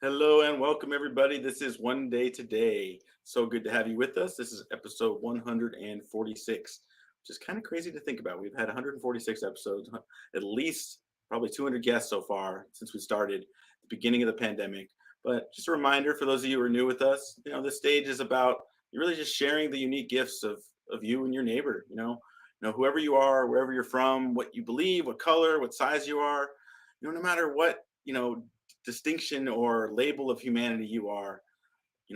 Hello and welcome, everybody. This is One Day Today. So good to have you with us. This is episode 146, which is kind of crazy to think about. We've had 146 episodes, at least probably 200 guests so far since we started at the beginning of the pandemic. But just a reminder for those of you who are new with us, this stage is about you really just sharing the unique gifts of you and your neighbor. Whoever you are, wherever you're from, what you believe, what color, what size you are. No matter what distinction or label of humanity you are,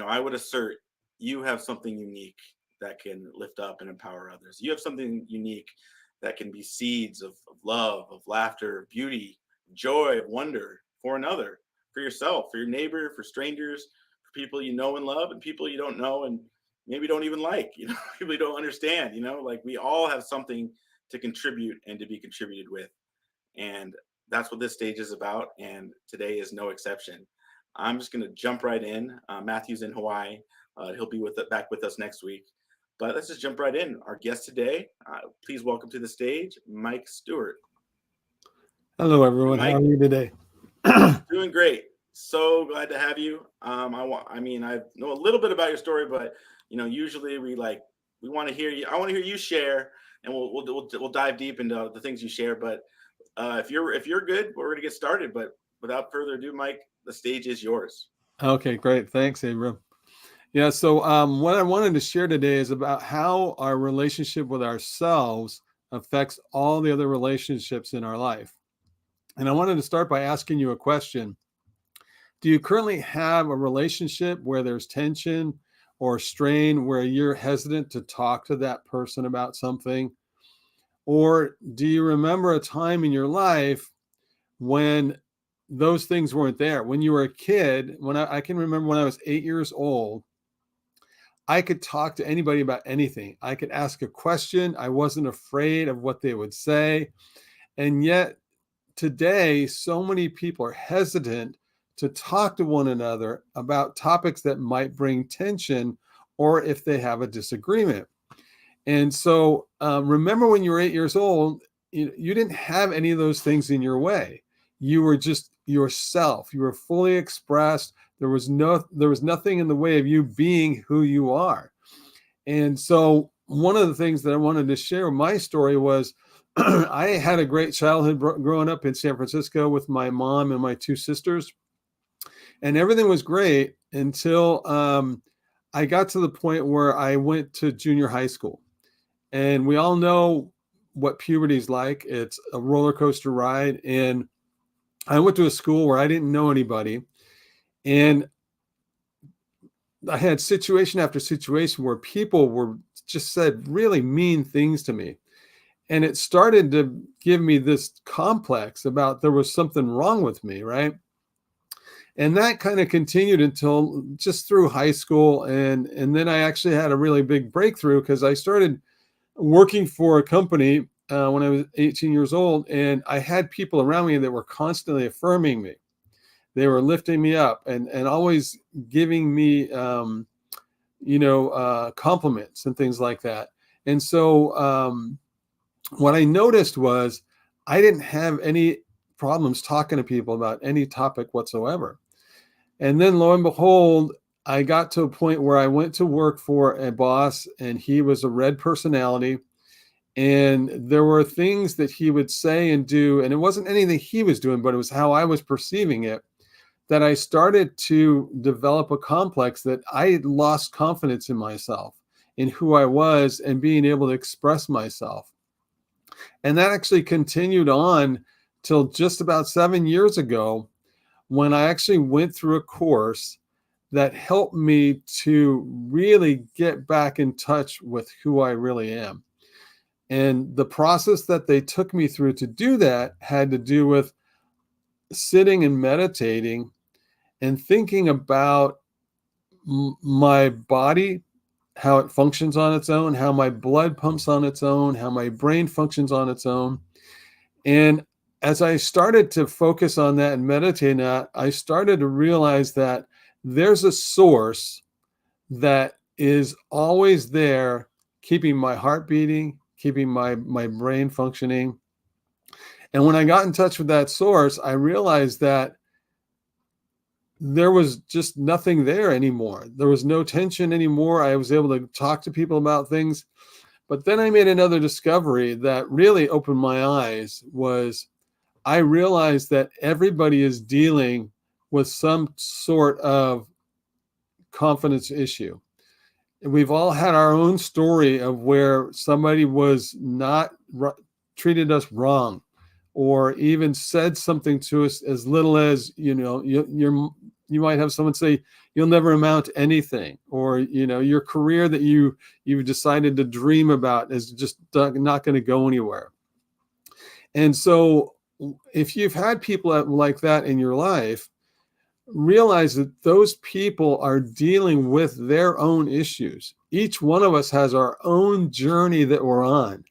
I would assert you have something unique that can lift up and empower others. You have something unique that can be seeds of love, of laughter, of beauty, joy, of wonder for another, for yourself, for your neighbor, for strangers, for people you know and love, and people you don't know and maybe don't even like, people you don't understand, like we all have something to contribute and to be contributed with. And that's what this stage is about. And today is no exception. I'm just going to jump right in. Matthew's in Hawaii. He'll be back with us next week. But let's just jump right in. Our guest today, please welcome to the stage, Mike Stewart. Hello, everyone. How Mike, are you today? doing great. So glad to have you. I know a little bit about your story, but usually we want to hear you. I want to hear you share, and we'll dive deep into the things you share. But if you're good, we're gonna get started. But without further ado, Mike, the stage is yours. Okay, great. Thanks, Abram. Yeah, so what I wanted to share today is about how our relationship with ourselves affects all the other relationships in our life. And I wanted to start by asking you a question. Do you currently have a relationship where there's tension or strain, where you're hesitant to talk to that person about something? Or do you remember a time in your life when those things weren't there? When you were a kid, when I can remember when I was 8 years old, I could talk to anybody about anything. I could ask a question. I wasn't afraid of what they would say. And yet today, so many people are hesitant to talk to one another about topics that might bring tension or if they have a disagreement. And so remember when you were 8 years old, you didn't have any of those things in your way. You were just yourself. You were fully expressed. There was nothing in the way of you being who you are. And so one of the things that I wanted to share my story was I had a great childhood growing up in San Francisco with my mom and my two sisters. And everything was great until I got to the point where I went to junior high school. And we all know what puberty is like. It's a roller coaster ride. And I went to a school where I didn't know anybody. And I had situation after situation where people were just said really mean things to me. And it started to give me this complex about there was something wrong with me, right? And that kind of continued until just through high school. And then I actually had a really big breakthrough because I started working for a company when I was 18 years old, and I had people around me that were constantly affirming me. They were lifting me up and always giving me, compliments and things like that. And so what I noticed was I didn't have any problems talking to people about any topic whatsoever. And then lo and behold, I got to a point where I went to work for a boss, and he was a red personality. And there were things that he would say and do, and it wasn't anything he was doing, but it was how I was perceiving it, that I started to develop a complex that I had lost confidence in myself, in who I was, and being able to express myself. And that actually continued on till just about 7 years ago, when I actually went through a course that helped me to really get back in touch with who I really am. And the process that they took me through to do that had to do with sitting and meditating and thinking about my body, how it functions on its own, how my blood pumps on its own, how my brain functions on its own. And as I started to focus on that and meditate on that, I started to realize that there's a source that is always there, keeping my heart beating, keeping my brain functioning. And when I got in touch with that source, I realized that there was just nothing there anymore. There was no tension anymore. I was able to talk to people about things. But then I made another discovery that really opened my eyes. Was I realized that everybody is dealing with some sort of confidence issue. And we've all had our own story of where somebody was not treated us wrong, or even said something to us as little as, you might have someone say, you'll never amount to anything, or, your career that you've decided to dream about is just not going to go anywhere. And so if you've had people like that in your life, realize that those people are dealing with their own issues. Each one of us has our own journey that we're on.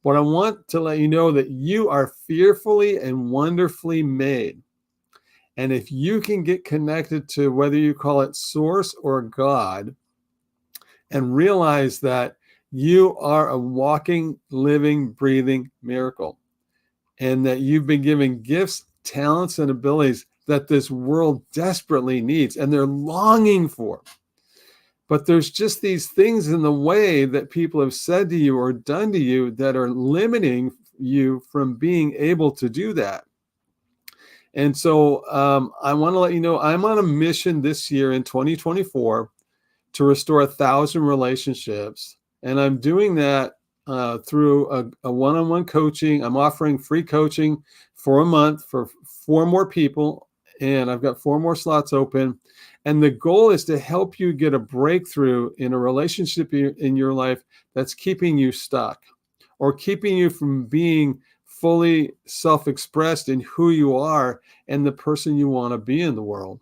But I want to let you know that you are fearfully and wonderfully made. And if you can get connected to, whether you call it source or God, and realize that you are a walking, living, breathing miracle, and that you've been given gifts, talents, and abilities that this world desperately needs and they're longing for. But there's just these things in the way that people have said to you or done to you that are limiting you from being able to do that. And so I want to let you know, I'm on a mission this year in 2024 to restore 1,000 relationships. And I'm doing that through a one-on-one coaching. I'm offering free coaching for a month for 4 more people. And I've got 4 more slots open. And the goal is to help you get a breakthrough in a relationship in your life that's keeping you stuck, or keeping you from being fully self-expressed in who you are and the person you want to be in the world.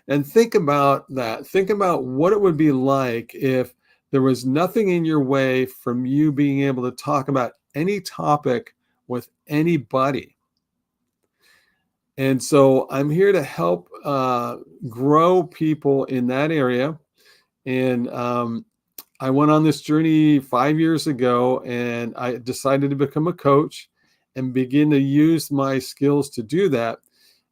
And think about that. Think about what it would be like if there was nothing in your way from you being able to talk about any topic with anybody. And so I'm here to help grow people in that area. And I went on this journey 5 years ago, and I decided to become a coach and begin to use my skills to do that.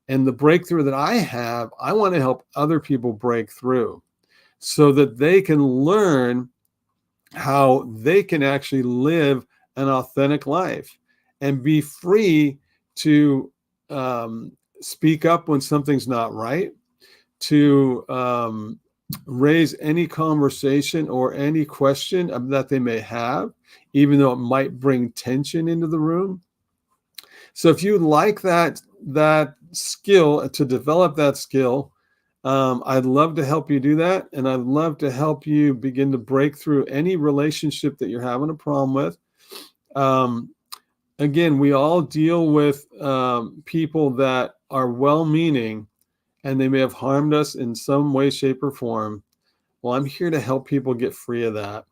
And the breakthrough that I have, I want to help other people break through so that they can learn how they can actually live an authentic life and be free to speak up when something's not right, to raise any conversation or any question that they may have, even though it might bring tension into the room. So if you like that skill, to develop that skill, I'd love to help you do that. And I'd love to help you begin to break through any relationship that you're having a problem with. Again, we all deal with people that are well-meaning, and they may have harmed us in some way, shape, or form. Well, I'm here to help people get free of that.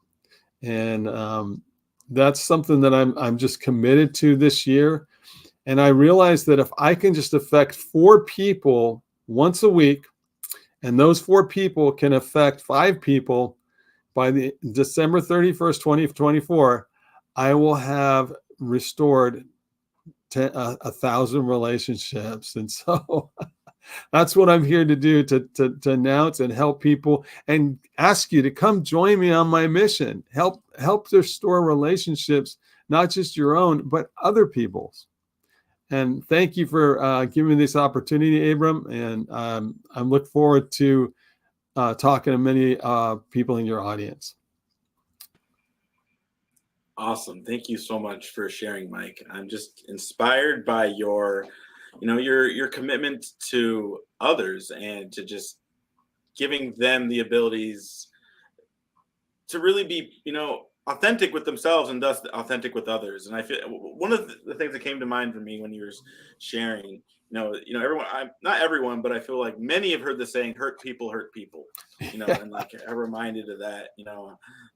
And that's something that I'm just committed to this year. And I realized that if I can just affect 4 people once a week, and those 4 people can affect 5 people by the December 31st, 2024, I will have restored 1,000 relationships. And so that's what I'm here to do, to announce and help people and ask you to come join me on my mission. Help restore relationships, not just your own, but other people's. And thank you for giving me this opportunity, Abram. And I look forward to talking to many people in your audience. Awesome. Thank you so much for sharing, Mike. I'm just inspired by your commitment to others and to just giving them the abilities to really be, authentic with themselves and thus authentic with others. And I feel one of the things that came to mind for me when you were sharing, everyone, not everyone, but I feel like many have heard the saying, hurt people, and like I'm reminded of that,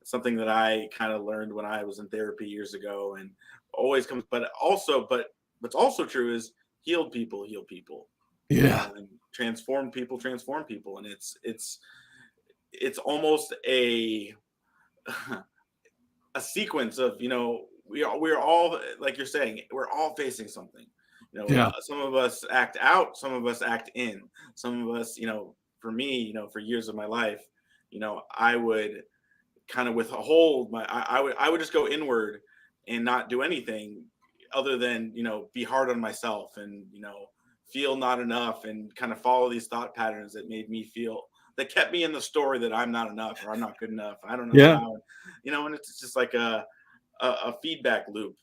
something that I kind of learned when I was in therapy years ago, and always comes, but what's also true is healed people heal people. Yeah. And transform people. And it's almost a sequence of, we're all, like you're saying, we're all facing something, Yeah. Some of us act out, some of us act in. Some of us, for me, for years of my life, I would kind of withhold I would just go inward and not do anything other than be hard on myself and feel not enough and kind of follow these thought patterns that made me feel that kept me in the story that I'm not enough or I'm not good enough. I don't know Yeah. how. And it's just like a feedback loop.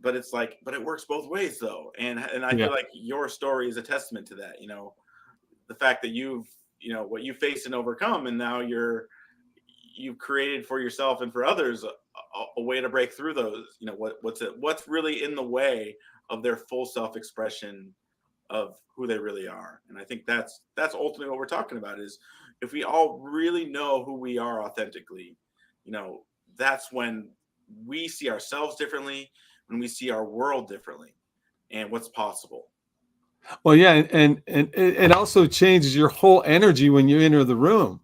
But it's like, but it works both ways though. And I Yeah. feel like your story is a testament to that. The fact that you've what you faced and overcome, and now you've created for yourself and for others a way to break through those. What's really in the way of their full self-expression of who they really are. And I think that's ultimately what we're talking about is if we all really know who we are authentically, that's when we see ourselves differently, when we see our world differently and what's possible. Well, yeah, and it also changes your whole energy when you enter the room.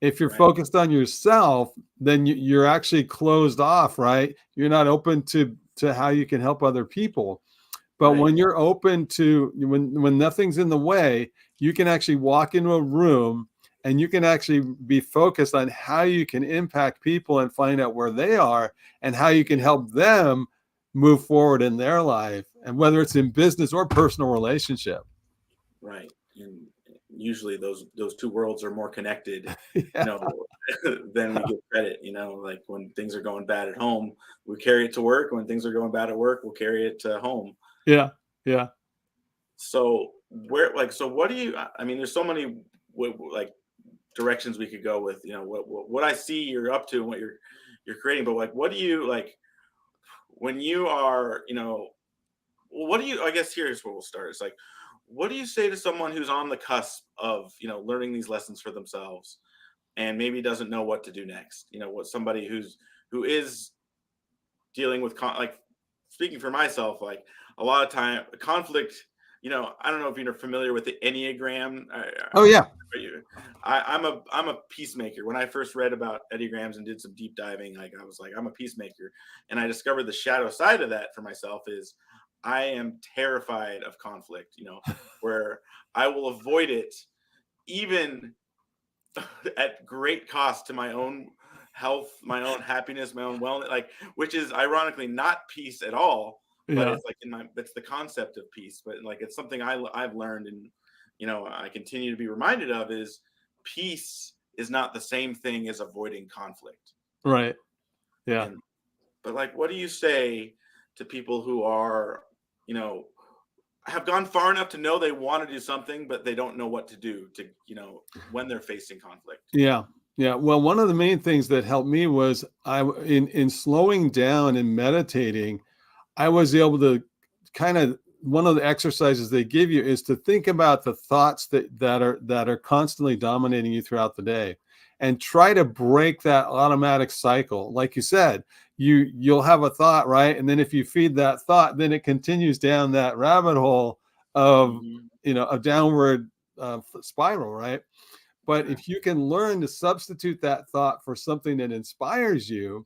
If you're Right. focused on yourself, then you're actually closed off, right? You're not open to how you can help other people. But Right. when you're open to when nothing's in the way, you can actually walk into a room and you can actually be focused on how you can impact people and find out where they are and how you can help them move forward in their life, and whether it's in business or personal relationship. Right. And usually those two worlds are more connected, Yeah. than we give credit. Like when things are going bad at home, we carry it to work. When things are going bad at work, we'll carry it to home. Yeah. Yeah. So what do you? I mean, there's so many like directions we could go with. What I see you're up to and what you're creating. But like, what do you like when you are? What do you? I guess here's where we'll start. It's like, what do you say to someone who's on the cusp of learning these lessons for themselves and maybe doesn't know what to do next? What somebody who is dealing with like speaking for myself, like a lot of time conflict. I don't know if you're familiar with the Enneagram. Oh yeah. I'm a peacemaker. When I first read about Enneagrams and did some deep diving, like I was like, I'm a peacemaker, and I discovered the shadow side of that for myself is I am terrified of conflict. Where I will avoid it, even at great cost to my own health, my own happiness, my own wellness. Like, which is ironically not peace at all, but Yeah. it's like it's the concept of peace. But like it's something I've learned and I continue to be reminded of is peace is not the same thing as avoiding conflict. Right. Yeah. But like, what do you say to people who are, have gone far enough to know they want to do something, but they don't know what to do to, when they're facing conflict? Yeah. Yeah. Well, one of the main things that helped me was in slowing down and meditating, I was able to kind of, one of the exercises they give you is to think about the thoughts that are constantly dominating you throughout the day and try to break that automatic cycle. Like you said, you'll have a thought, right? And then if you feed that thought, then it continues down that rabbit hole of, a downward spiral, right? But if you can learn to substitute that thought for something that inspires you,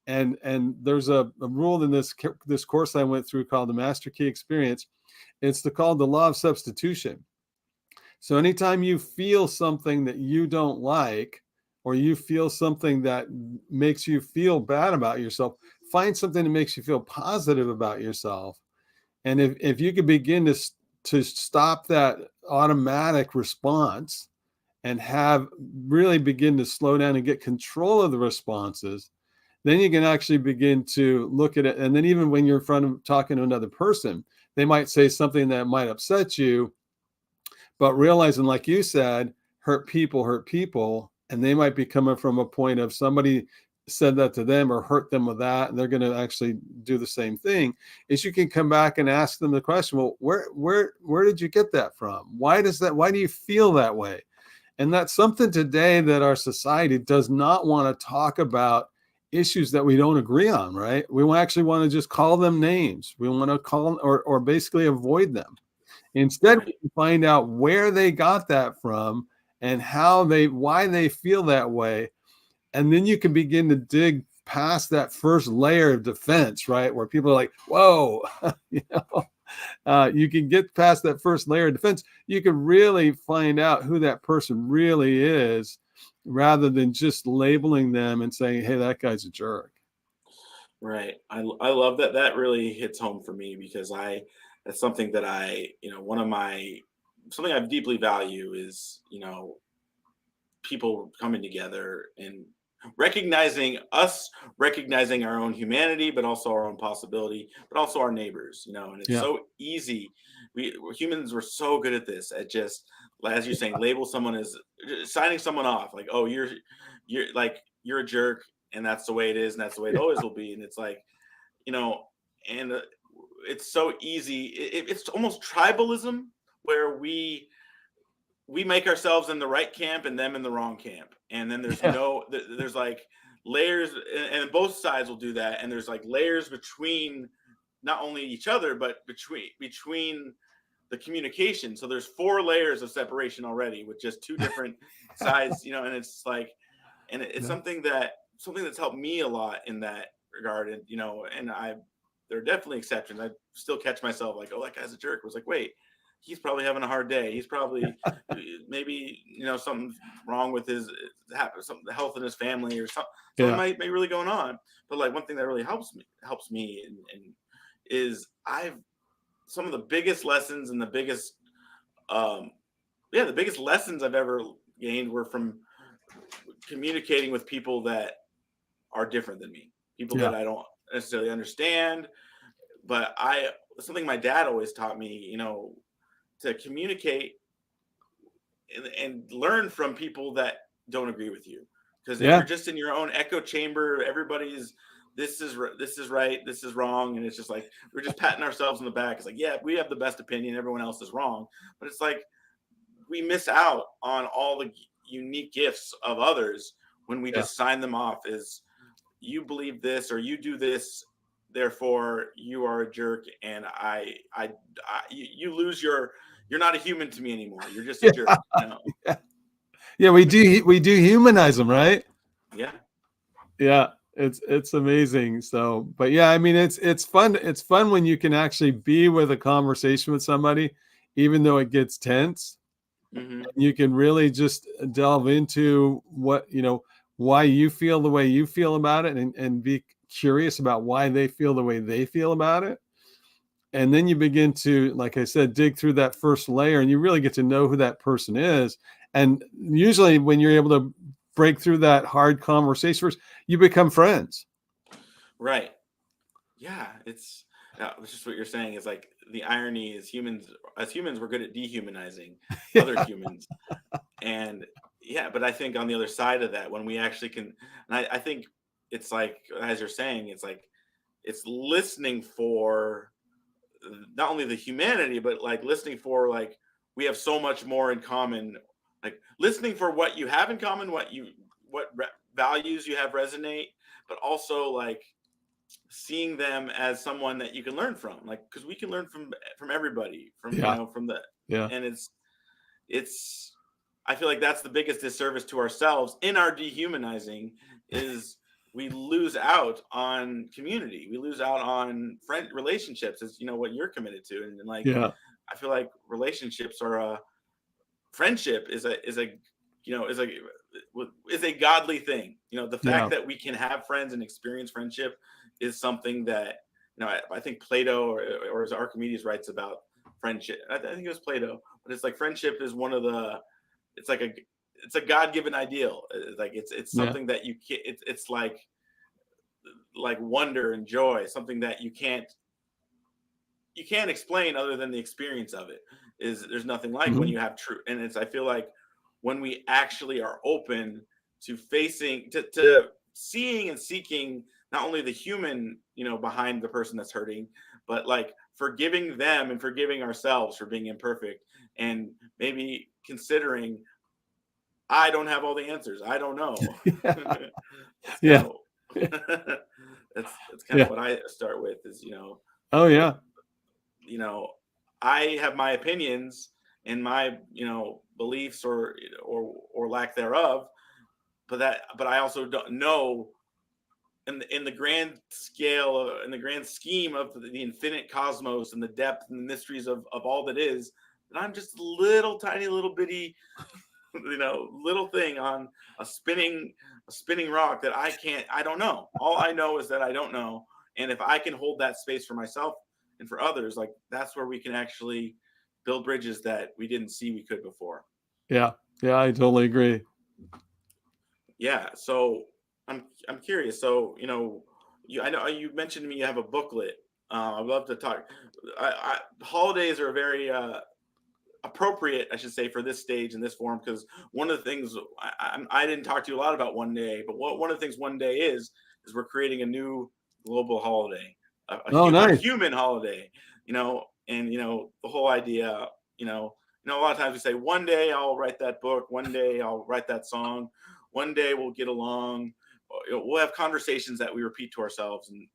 and there's a rule in this course I went through called the Master Key Experience. It's called the law of substitution. So anytime you feel something that you don't like, or you feel something that makes you feel bad about yourself, find something that makes you feel positive about yourself. And if you could begin to stop that automatic response and really begin to slow down and get control of the responses, then you can actually begin to look at it. And then even when you're in front of talking to another person, they might say something that might upset you, but realizing, like you said, hurt people, and they might be coming from a point of somebody said that to them or hurt them with that, and they're going to actually do the same thing. Is you can come back and ask them the question, well, where did you get that from? Why do you feel that way? And that's something today that our society does not want to talk about, issues that we don't agree on, right? We actually want to just call them names. We want to call or basically avoid them. Instead, we can find out where they got that from and why they feel that way. And then you can begin to dig past that first layer of defense, right? Where people are like, whoa, you can get past that first layer of defense. You can really find out who that person really is, rather than just labeling them and saying, "Hey, that guy's a jerk." Right. I love that. That really hits home for me because that's something that one of my something I deeply value is, people coming together and recognizing our own humanity, but also our own possibility, but also our neighbors, and it's Yeah. so easy. Humans were so good at this, at just, as you're saying, label someone as signing someone off, like, oh, you're a jerk, and that's the way it is, and that's the way it always will be. And it's like, you know, and it's so easy. It's almost tribalism, where we make ourselves in the right camp and them in the wrong camp, and then Yeah. there's like layers, and both sides will do that, and there's like layers between not only each other, but between the communication. So there's 4 layers of separation already with just 2 different sides, and it's like, and it's Yeah. something that's helped me a lot in that regard. And and there are definitely exceptions. I still catch myself like, oh, that guy's a jerk. I was like, wait, he's probably having a hard day. He's probably maybe something's wrong with his something, the health in his family, or something Yeah. might be really going on. But like, one thing that really helps me and is I've some of the biggest lessons and um the biggest lessons I've ever gained were from communicating with people that are different than me, people Yeah. that I don't necessarily understand. But I something my dad always taught me, to communicate and learn from people that don't agree with you. Because if you're Yeah. just in your own echo chamber, everybody's this is right, this is wrong, and it's just like we're just patting ourselves on the back. It's like, yeah, we have the best opinion, everyone else is wrong. But it's like we miss out on all the unique gifts of others when we Yeah. just sign them off as, you believe this or you do this, therefore you are a jerk, and you lose you're not a human to me anymore, you're just a jerk. Yeah. Yeah. We do humanize them, right? Yeah. Yeah. It's amazing. So, but yeah, I mean, it's fun. It's fun when you can actually be with a conversation with somebody, even though it gets tense. Hmm. You can really just delve into why you feel the way you feel about it, and be curious about why they feel the way they feel about it. And then you begin to, like I said, dig through that first layer, and you really get to know who that person is. And usually when you're able to break through that hard conversation first, you become friends. Right. Yeah, it's just what you're saying is like, the irony is, as humans we're good at dehumanizing other Yeah. humans. And yeah, but I think on the other side of that, when we actually can, and I think it's like, as you're saying, it's like, it's listening for not only the humanity, but like listening for, like, we have so much more in common, like listening for what you have in common, values you have resonate, but also like seeing them as someone that you can learn from, like, because we can learn from everybody, from Yeah. from the Yeah. and it's I feel like that's the biggest disservice to ourselves in our dehumanizing, is we lose out on community. We lose out on friend relationships, as what you're committed to. And like, Yeah. I feel like relationships are a friendship is a godly thing. The fact Yeah. that we can have friends and experience friendship is something that, I think Plato, or as Archimedes writes about friendship. I think it was Plato, but it's like friendship is one of the it's like it's a god-given ideal. Like it's Yeah. something that you can't, it's like wonder and joy, something that you can't explain other than the experience of it. Is There's nothing like when Mhm. you have true, and I feel like when we actually are open to facing, to seeing and seeking not only the human, behind the person that's hurting, but like forgiving them and forgiving ourselves for being imperfect, and maybe considering, I don't have all the answers, I don't know. Yeah. That's kind Yeah. of that's kind of Yeah. what I start with, is Oh yeah. you know I have my opinions and my beliefs, or lack thereof, but I also don't know in the grand scale, in the grand scheme of the infinite cosmos and the depth and the mysteries of all that is, that I'm just a little tiny little bitty, little thing on a spinning rock that I don't know. All I know is that I don't know. And if I can hold that space for myself and for others, like that's where we can actually build bridges that we didn't see we could before. Yeah. Yeah, I totally agree. Yeah. So I'm curious. So, I know you mentioned to me you have a booklet. I'd love to talk. Holidays are very appropriate, I should say, for this stage and this forum, because one of the things I didn't talk to you a lot about one day, but one of the things one day is we're creating a new global holiday, Oh, a nice. human holiday, and the whole idea, a lot of times we say one day I'll write that book, one day I'll write that song, one day we'll get along, we'll have conversations that we repeat to ourselves, and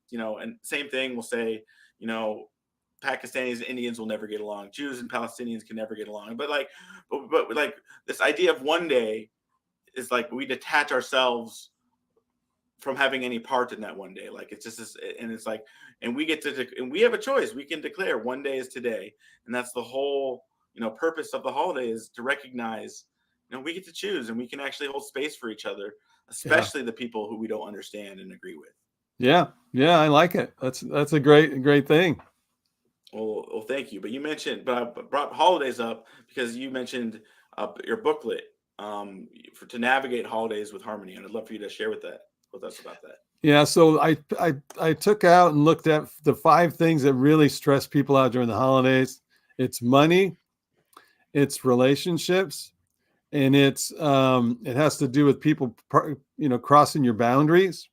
same thing we'll say, you know Pakistanis and Indians will never get along. Jews and Palestinians can never get along. But like this idea of one day is like we detach ourselves from having any part in that one day. Like it's just this, and it's like, and we get to, and we have a choice. We can declare one day is today, and that's the whole purpose of the holiday, is to recognize we get to choose, and we can actually hold space for each other, Yeah. especially the people who we don't understand and agree with. Yeah. Yeah, I like it. That's a great thing. Well, thank you. But I brought holidays up because you mentioned your booklet, to navigate holidays with harmony, and I'd love for you to share with us about that. Yeah, so I took out and looked at the 5 things that really stress people out during the holidays. It's money, it's relationships, and it has to do with people crossing your boundaries.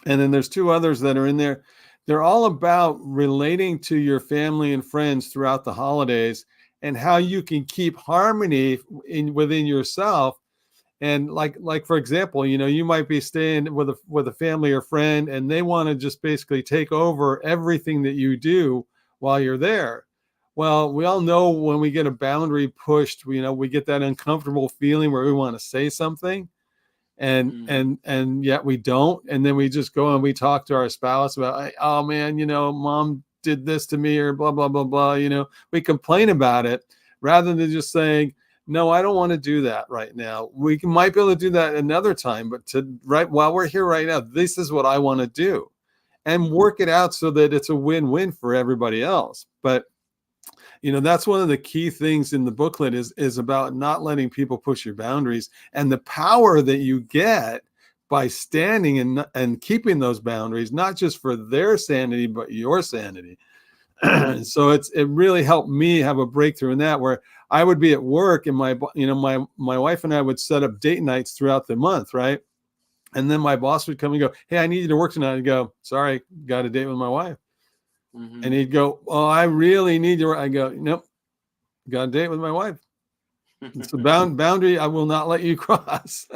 And then there's 2 others that are in there. They're all about relating to your family and friends throughout the holidays, and how you can keep harmony within yourself. And like for example, you might be staying with a family or friend, and they want to just basically take over everything that you do while you're there. Well, we all know when we get a boundary pushed, we get that uncomfortable feeling where we want to say something, and yet we don't. And then we just go and we talk to our spouse about, oh man, mom did this to me, or blah blah blah blah. We complain about it rather than just saying, no, I don't want to do that right now. We might be able to do that another time, but right while we're here right now, this is what I want to do, and work it out so that it's a win-win for everybody else. But that's one of the key things in the booklet is about not letting people push your boundaries, and the power that you get by standing and keeping those boundaries, not just for their sanity, but your sanity. So it really helped me have a breakthrough in that, where I would be at work, and my wife and I would set up date nights throughout the month, right? And then my boss would come and go, hey, I need you to work tonight. I'd go, sorry, got a date with my wife. Mm-hmm. And he'd go, oh, I really need you. I go, nope, got a date with my wife. It's a boundary I will not let you cross.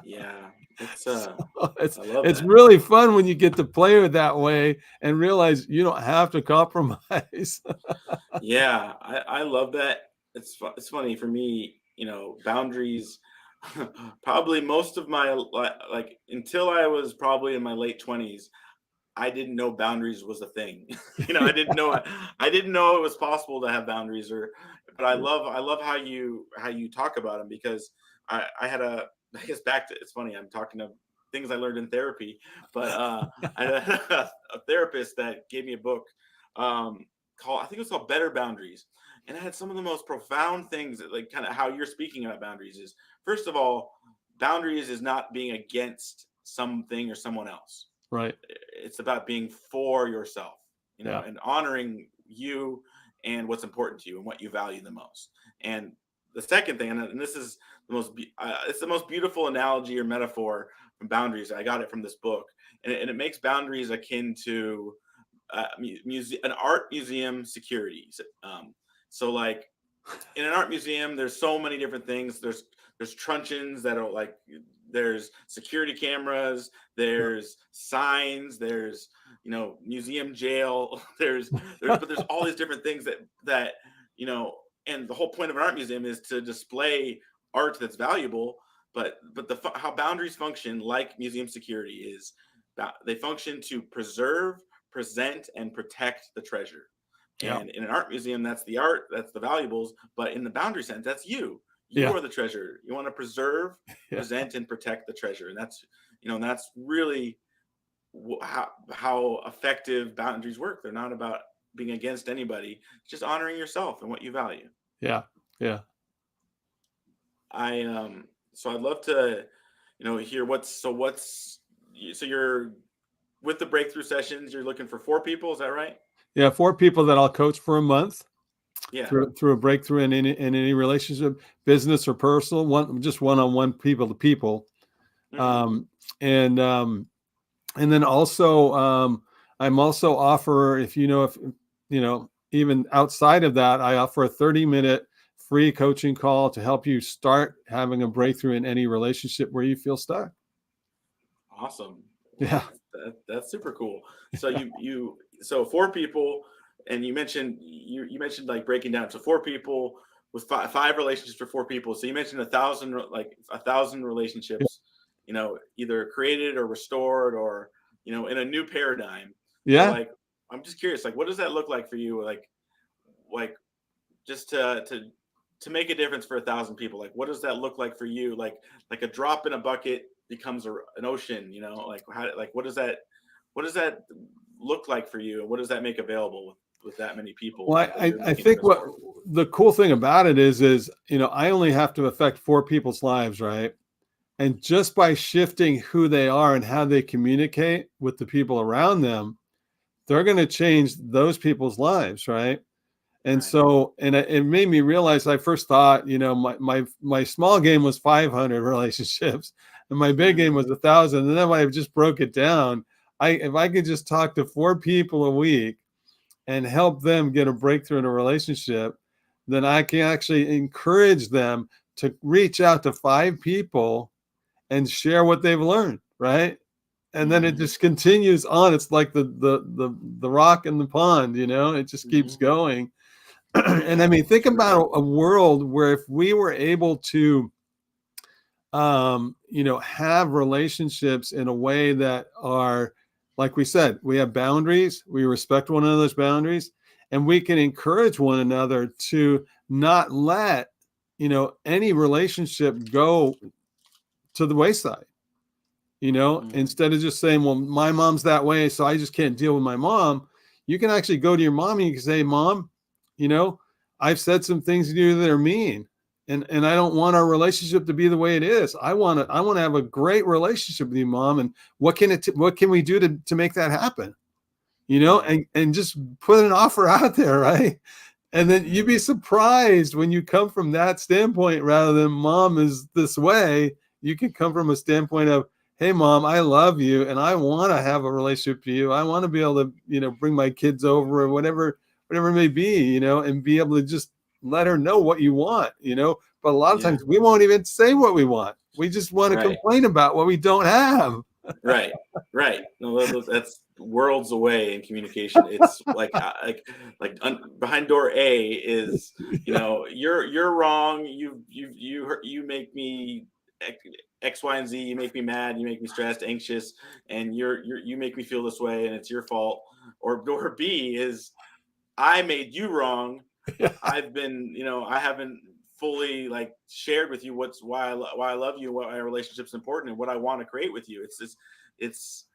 Yeah, it's it's really fun when you get to play with that way and realize you don't have to compromise. Yeah, I love that. It's funny for me, boundaries. Probably most of my like until I was probably in my late 20s, I didn't know boundaries was a thing. I didn't know it was possible to have boundaries, but I love how you talk about them, because I had I guess it's funny, I'm talking to things I learned in therapy, but I had a therapist that gave me a book called, I think it was called Better Boundaries. And it had some of the most profound things that, like, kind of how you're speaking about boundaries is, first of all, boundaries is not being against something or someone else. Right. It's about being for yourself, Yeah. and honoring you and what's important to you and what you value the most. And the second thing, and this is it's the most beautiful analogy or metaphor from boundaries. I got it from this book, and it makes boundaries akin to an art museum security. So like in an art museum, there's so many different things. There's truncheons that are like, there's security cameras, there's signs, there's museum jail, but there's all these different things that and the whole point of an art museum is to display art that's valuable, but how boundaries function, like museum security, is they function to preserve, present, and protect the treasure. Yeah. And in an art museum, that's the art, that's the valuables. But in the boundary sense, that's you. You Yeah. are the treasure. You want to preserve, Yeah. present, and protect the treasure. And that's really how effective boundaries work. They're not about being against anybody, it's just honoring yourself and what you value. Yeah. Yeah. So I'd love to, hear so you're with the breakthrough sessions, you're looking for 4 people, is that right? Yeah. 4 people that I'll coach for a month Yeah. through a breakthrough in any relationship, business or personal, just one-on-one, people to people. Mhm. And then also, I'm also offer, if even outside of that, I offer a 30-minute free coaching call to help you start having a breakthrough in any relationship where you feel stuck. Awesome. Yeah. That's super cool. So so 4 people, and you mentioned like breaking down. So 4 people with five relationships for 4 people. So you mentioned 1,000 relationships, either created or restored, or in a new paradigm. So Yeah. like, I'm just curious, like, what does that look like for you? Like just to make a difference for 1,000 people. Like, what does that look like for you? Like a drop in a bucket becomes an ocean. Like what does that look like for you, and what does that make available with that many people Well, that you're I making think difference what for? the cool thing about it is, I only have to affect 4 people's lives, right? And just by shifting who they are and how they communicate with the people around them, they're going to change those people's lives, right? And Right. so, it made me realize, I first thought, my small game was 500 relationships, and my big game was 1,000. And then when I just broke it down, if I could just talk to 4 people a week and help them get a breakthrough in a relationship, then I can actually encourage them to reach out to 5 people and share what they've learned, right? And then it just continues on. It's like the rock in the pond, it just keeps going. And I mean, think about a world where if we were able to, have relationships in a way that are, like we said, we have boundaries, we respect one another's boundaries, and we can encourage one another to not let, any relationship go to the wayside. Instead of just saying, well, my mom's that way, so I just can't deal with my mom. You can actually go to your mom and you can say, Mom, I've said some things to you that are mean, and I don't want our relationship to be the way it is. I want to have a great relationship with you, Mom. And what can we do to make that happen? And just put an offer out there, right? And then you'd be surprised when you come from that standpoint rather than Mom is this way. You can come from a standpoint of, hey, Mom, I love you and I want to have a relationship with you. I want to be able to, bring my kids over or whatever it may be, and be able to just let her know what you want, But a lot of times we won't even say what we want. We just want to complain about what we don't have. Right. No, that's worlds away in communication. It's behind door A is, you're wrong. You make me X, Y, and Z. You make me mad. You make me stressed, anxious, and you make me feel this way, and it's your fault. Or door B is, I made you wrong. I haven't fully shared with you why I love you, why our relationship's important, and what I want to create with you. It's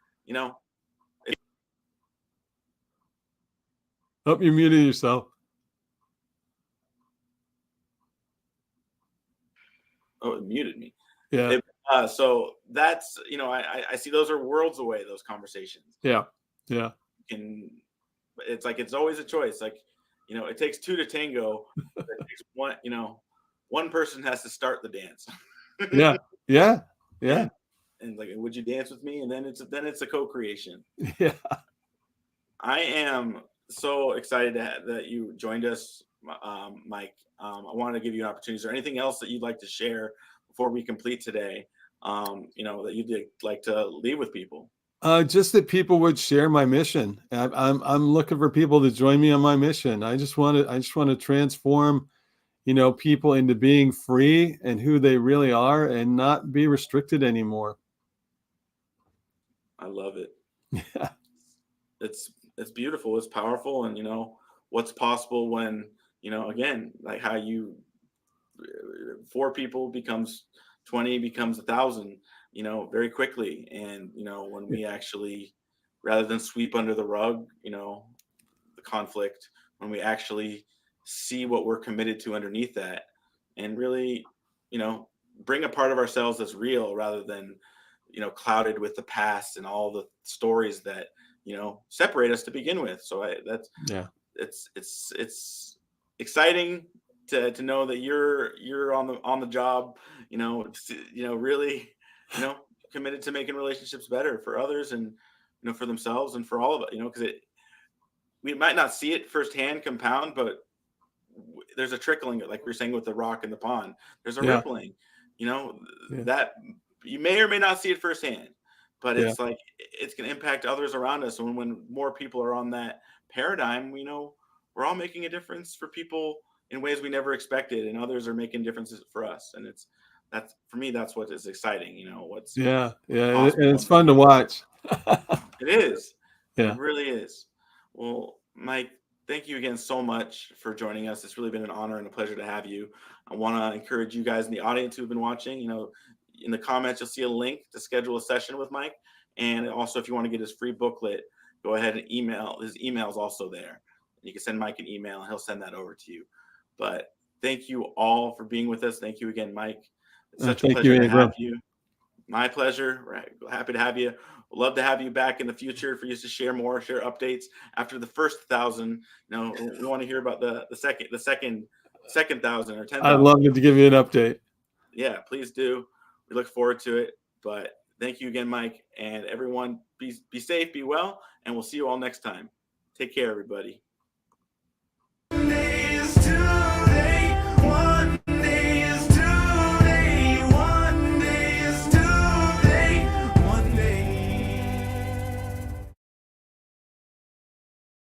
Hope you muted yourself. Oh, it muted me. Yeah. So that's, I see those are worlds away, those conversations. Yeah. It's always a choice. It takes 2 to tango. It takes one person has to start the dance. Yeah. And would you dance with me? And then it's a co-creation. Yeah. I am so excited that you joined us, Mike. I wanted to give you an opportunity. Is there anything else that you'd like to share before we complete today? That you'd like to leave with people? Just that people would share my mission. I'm looking for people to join me on my mission. I just want to transform, people into being free and who they really are and not be restricted anymore. I love it. Yeah. It's beautiful. It's powerful. And what's possible when, again, like how you 4 people becomes 20, becomes 1,000, very quickly. And, when we actually, rather than sweep under the rug, the conflict, when we actually see what we're committed to underneath that, and really, bring a part of ourselves that's real rather than, clouded with the past and all the stories that, separate us to begin with. So Yeah. it's exciting to know that you're on the job, really, you know, committed to making relationships better for others and for themselves and for all of it, because we might not see it firsthand compound, but there's a trickling, like we are saying with the rock in the pond. There's a Yeah. rippling, Yeah. that you may or may not see it firsthand, but Yeah. it's like it's going to impact others around us. And when more people are on that paradigm, we're all making a difference for people in ways we never expected, and others are making differences for us. And that's for me, that's what is exciting. What's Yeah. Yeah. And possible it's when we fun to watch. it is. It Yeah. really is. Well, Mike, thank you again so much for joining us. It's really been an honor and a pleasure to have you. I want to encourage you guys in the audience who've been watching, in the comments, you'll see a link to schedule a session with Mike. And also, if you want to get his free booklet, go ahead and email. His email is also there. You can send Mike an email and he'll send that over to you. But thank you all for being with us. Thank you again, Mike. It's such a Thank you, pleasure to have Abram. you. My pleasure. We're happy to have you. We'd love to have you back in the future for you to share updates after the first 1,000. We want to hear about the second 1,000 or 10,000. I'd love to give you an update. Yeah, please do. We look forward to it. But thank you again, Mike, and everyone. Be safe, be well, and we'll see you all next time. Take care, everybody.